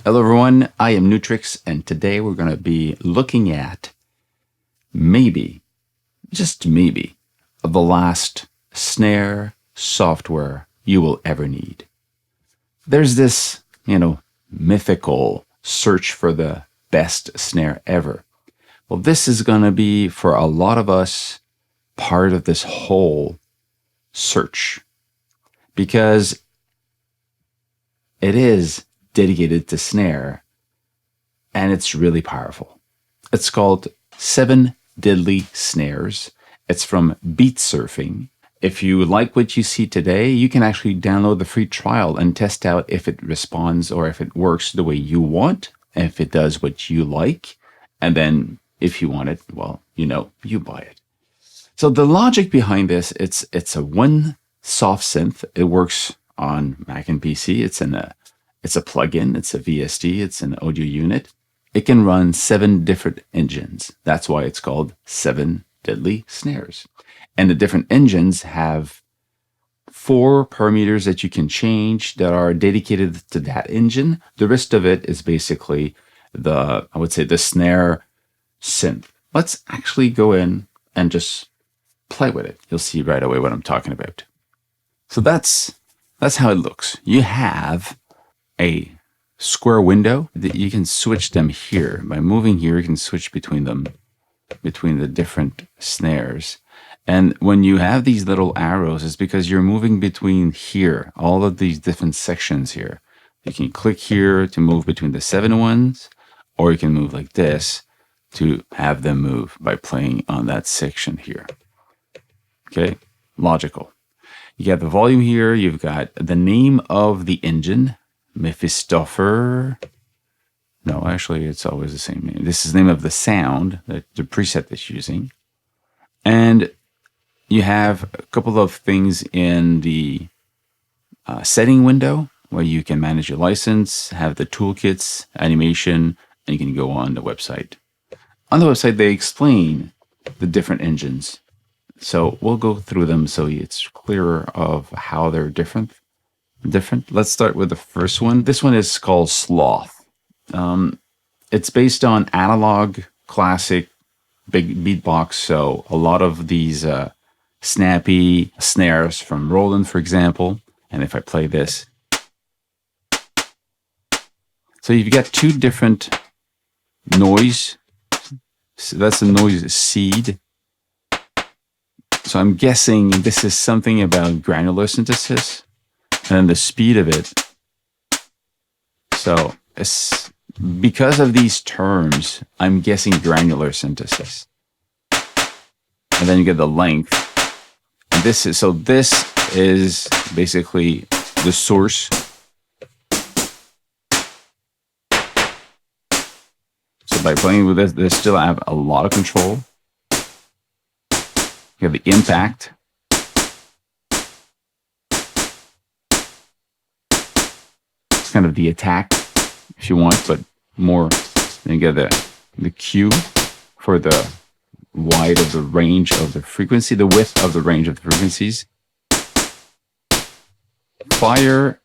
Hello everyone, I am Nu-Trix, and today we're going to be looking at maybe, just maybe, the last snare software you will ever need. There's this, mythical search for the best snare ever. Well, this is going to be, for a lot of us, part of this whole search, because it is dedicated to snare, and it's really powerful. It's called 7 Deadly Snares. It's from Beat Surfing. If you like what you see today, you can actually download the free trial and test out if it responds or if it works the way you want, if it does what you like, and then if you want it, well, you buy it. So the logic behind this, it's a one soft synth. It works on Mac and PC. It's a plugin, it's a VST, it's an audio unit. It can run 7 different engines. That's why it's called 7 Deadly Snares. And the different engines have 4 parameters that you can change that are dedicated to that engine. The rest of it is basically the snare synth. Let's actually go in and just play with it. You'll see right away what I'm talking about. So that's how it looks. You have a square window that you can switch them here. By moving here, you can switch between them, between the different snares. And when you have these little arrows, it's because you're moving between here, all of these different sections here. You can click here to move between the 7 ones, or you can move like this to have them move by playing on that section here. Okay, logical. You got the volume here, you've got the name of the engine, Mythical. No, actually, it's always the same name. This is the name of the sound that the preset is using. And you have a couple of things in the setting window where you can manage your license, have the toolkits, animation, and you can go on the website. On the website, they explain the different engines. So we'll go through them so it's clearer of how they're different. Let's start with the first one. This one is called Sloth. It's based on analog, classic, big beatbox. So a lot of these snappy snares from Roland, for example. And if I play this, so you've got 2 different noise. So that's the noise seed. So I'm guessing this is something about granular synthesis and the speed of it. So because of these terms, I'm guessing granular synthesis. And then you get the length. And this is basically the source. So by playing with this, they still have a lot of control. You have the impact. It's kind of the attack, if you want, but more. Then you get the Q for the wide of the range of the frequency, the width of the range of the frequencies. Fire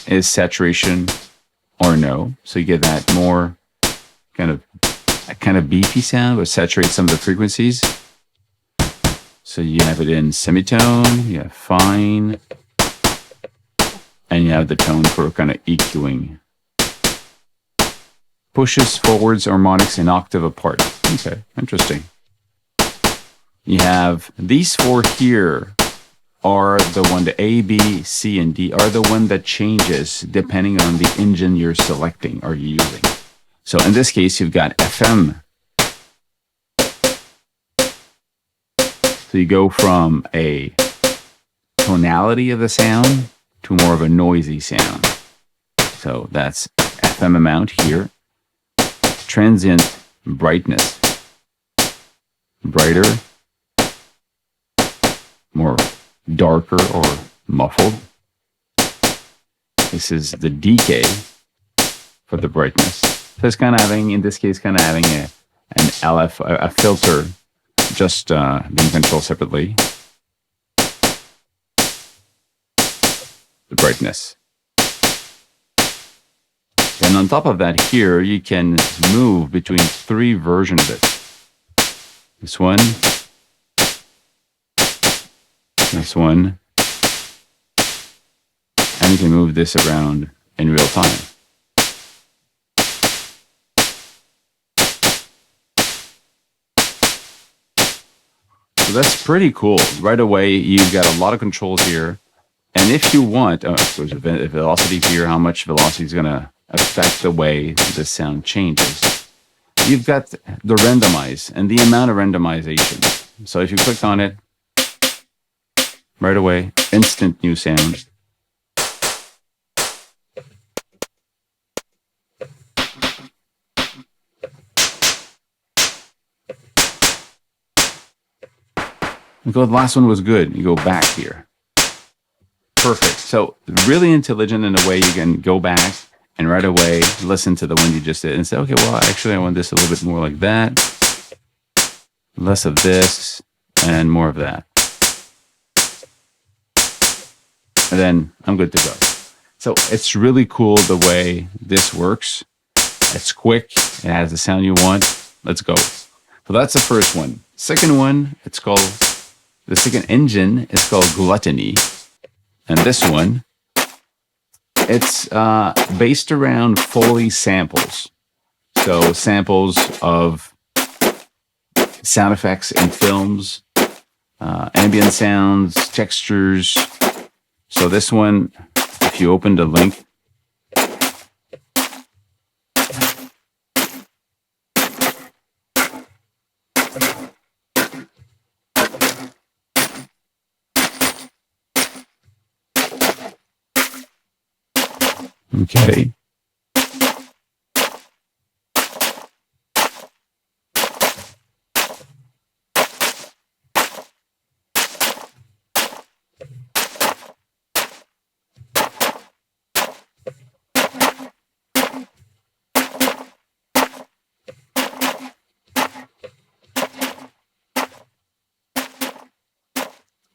is saturation or no, so you get that more kind of beefy sound, but saturates some of the frequencies. So you have it in semitone, you have fine, and you have the tone for kind of EQing. Pushes forwards harmonics an octave apart. Okay, interesting. You have these 4 here are the one, the A, B, C, and D are the one that changes depending on the engine you're selecting or using. So in this case, you've got FM. So you go from a tonality of the sound to more of a noisy sound. So that's FM amount here. Transient brightness. Brighter. More darker or muffled. This is the decay for the brightness. So it's kind of having, in this case, an LF, a filter, just being controlled separately. The brightness. And on top of that, here you can move between 3 versions of it. This one, this one, and you can move this around in real time. So that's pretty cool. Right away, you've got a lot of controls here. And if you want, so there's a velocity here, how much velocity is going to affect the way the sound changes. You've got the randomize and the amount of randomization. So if you click on it, right away, instant new sound. You go, the last one was good. You go back here. Perfect. So really intelligent in a way you can go back and right away listen to the one you just did and say, okay, well, actually I want this a little bit more like that. Less of this and more of that. And then I'm good to go. So it's really cool the way this works. It's quick. It has the sound you want. Let's go. So that's the first one. Second one, it's called, the second engine is called Gluttony. And this one, it's based around Foley samples. So samples of sound effects in films, ambient sounds, textures. So this one, if you open the link, okay.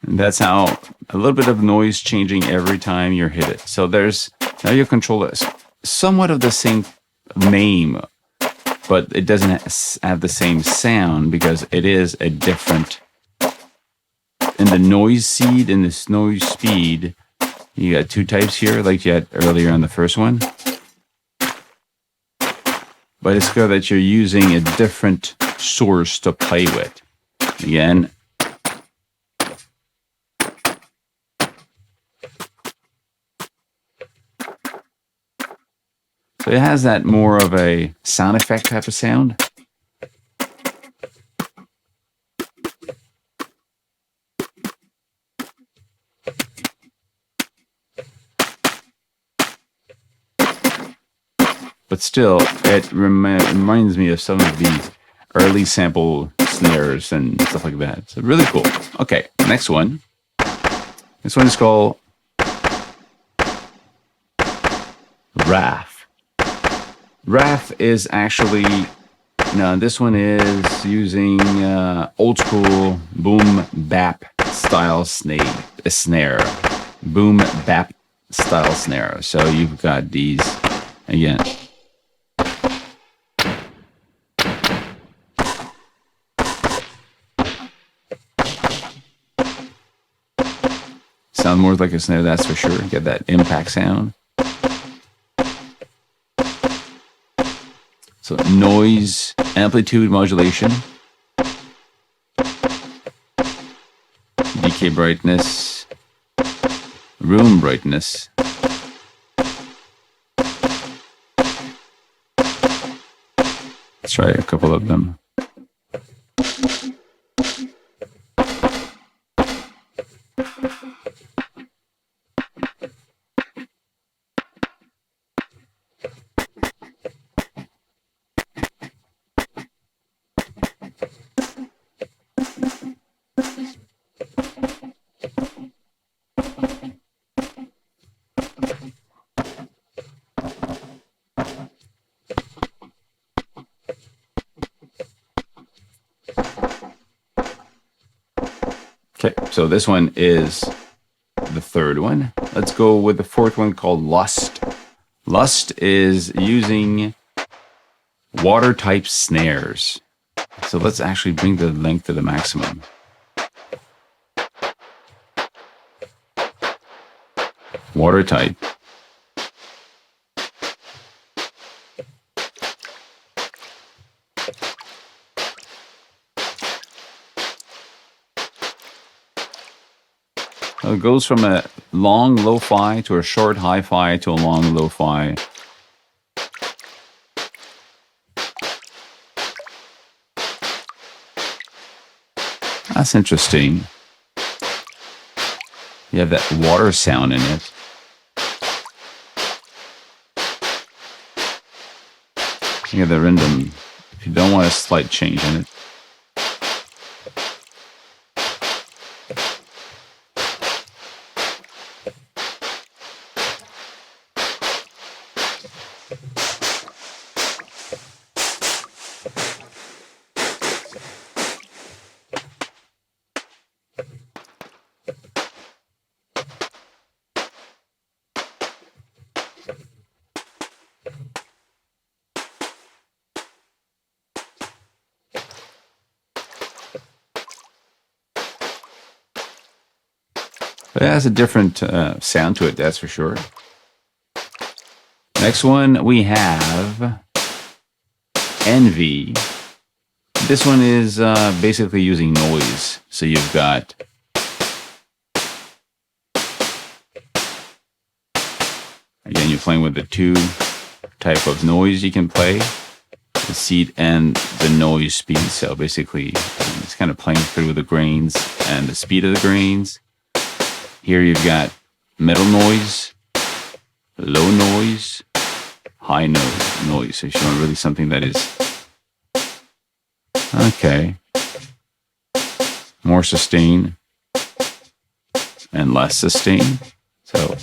And that's how a little bit of noise changing every time you hit it. So there's, now your controller is somewhat of the same name, but it doesn't have the same sound because it is a different, in the noise seed, in this noise speed, you got 2 types here, like you had earlier on the first one. But it's good that you're using a different source to play with. Again, so it has that more of a sound effect type of sound. But still, it reminds me of some of the early sample snares and stuff like that. So really cool. Okay, next one. This one is called Wrath. Wrath is actually, no, this one is using old school boom bap style snare. Boom bap style snare. So you've got these again. Sound more like a snare, that's for sure. Get that impact sound. So noise, amplitude modulation, decay brightness, room brightness. Let's try a couple of them. Okay, so this one is the third one. Let's go with the fourth one called Lust. Lust is using water type snares. So let's actually bring the length to the maximum. Water type. So it goes from a long lo-fi to a short hi-fi to a long lo-fi. That's interesting. You have that water sound in it. You have the random, if you don't want a slight change in it. But it has a different sound to it, that's for sure. Next one we have Envy. This one is basically using noise. So you've got again, you're playing with the two type of noise you can play, the seed and the noise speed. So basically, it's kind of playing through the grains and the speed of the grains. Here you've got middle noise, low noise, high noise. So if you want really something that is okay, more sustain and less sustain. So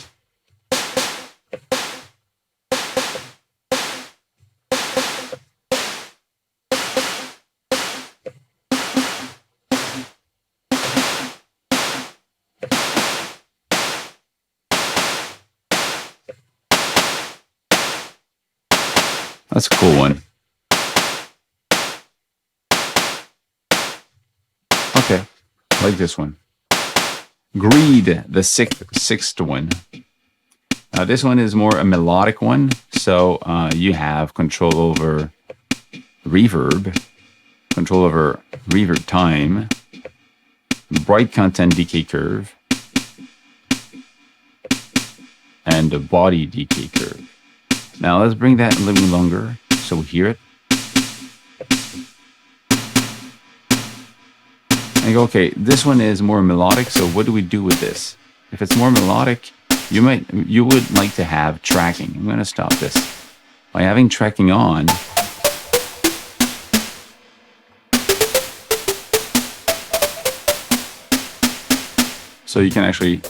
that's a cool one. Okay, I like this one. Greed, the sixth one. This one is more a melodic one. So you have control over reverb, control over reverb time, bright content decay curve, and the body decay curve. Now let's bring that a little longer so we hear it. And go, okay, this one is more melodic, so what do we do with this? If it's more melodic, you would like to have tracking. I'm going to stop this. By having tracking on, so you can actually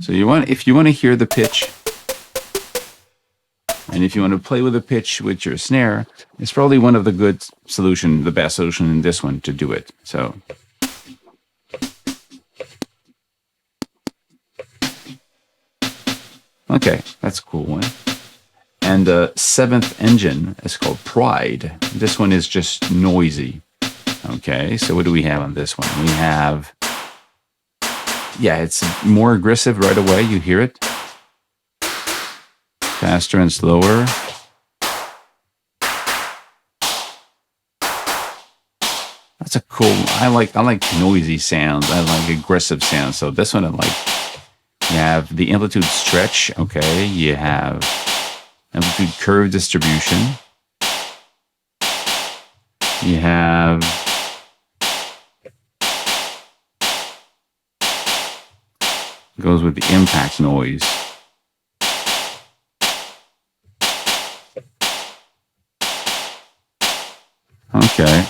if you want to hear the pitch, and if you want to play with the pitch with your snare, it's probably one of the the best solution in this one to do it. So okay, that's a cool one. And the seventh engine is called Pride. This one is just noisy. Okay, so what do we have on this one? We have, yeah, it's more aggressive right away. You hear it. Faster and slower. That's a cool, I like noisy sounds. I like aggressive sounds. So this one I like. You have the amplitude stretch. Okay, you have amplitude curve distribution. You have goes with the impact noise. Okay.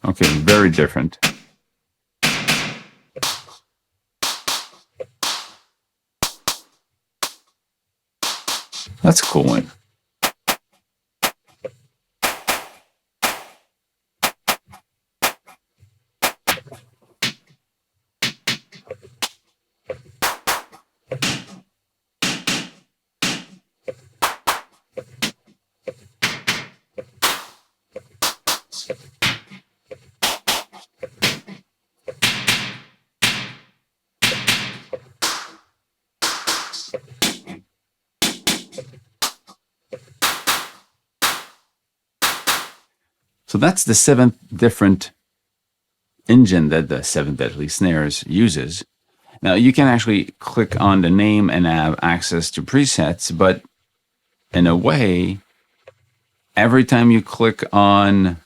Okay, very different. That's a cool one. So that's the 7th different engine that the 7 Deadly Snares uses. Now you can actually click on the name and have access to presets, but in a way, every time you click on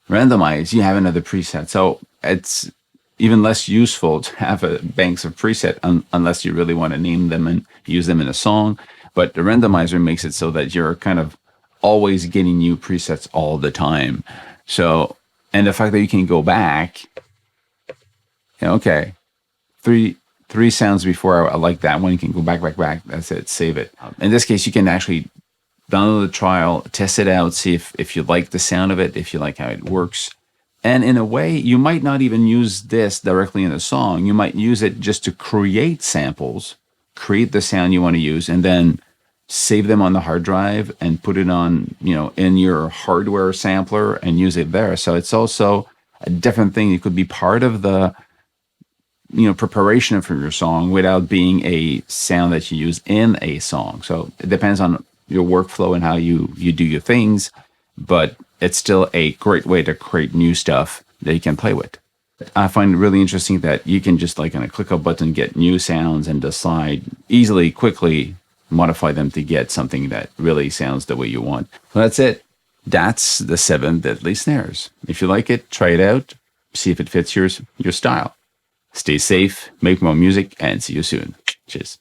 randomize, you have another preset. So it's even less useful to have a banks of preset unless you really want to name them and use them in a song. But the randomizer makes it so that you're kind of always getting new presets all the time. So, and the fact that you can go back, okay, three sounds before I like that one, you can go back, that's it, save it. In this case, you can actually download the trial, test it out, see if you like the sound of it, if you like how it works. And in a way, you might not even use this directly in a song. You might use it just to create samples, create the sound you want to use, and then save them on the hard drive and put it on, in your hardware sampler and use it there. So it's also a different thing. It could be part of the, preparation for your song without being a sound that you use in a song. So it depends on your workflow and how you do your things, but it's still a great way to create new stuff that you can play with. I find it really interesting that you can just like on a click of a button get new sounds and decide easily, quickly modify them to get something that really sounds the way you want. Well, that's it. That's the 7 Deadly Snares. If you like it, try it out, see if it fits your style. Stay safe, make more music, and see you soon. Cheers.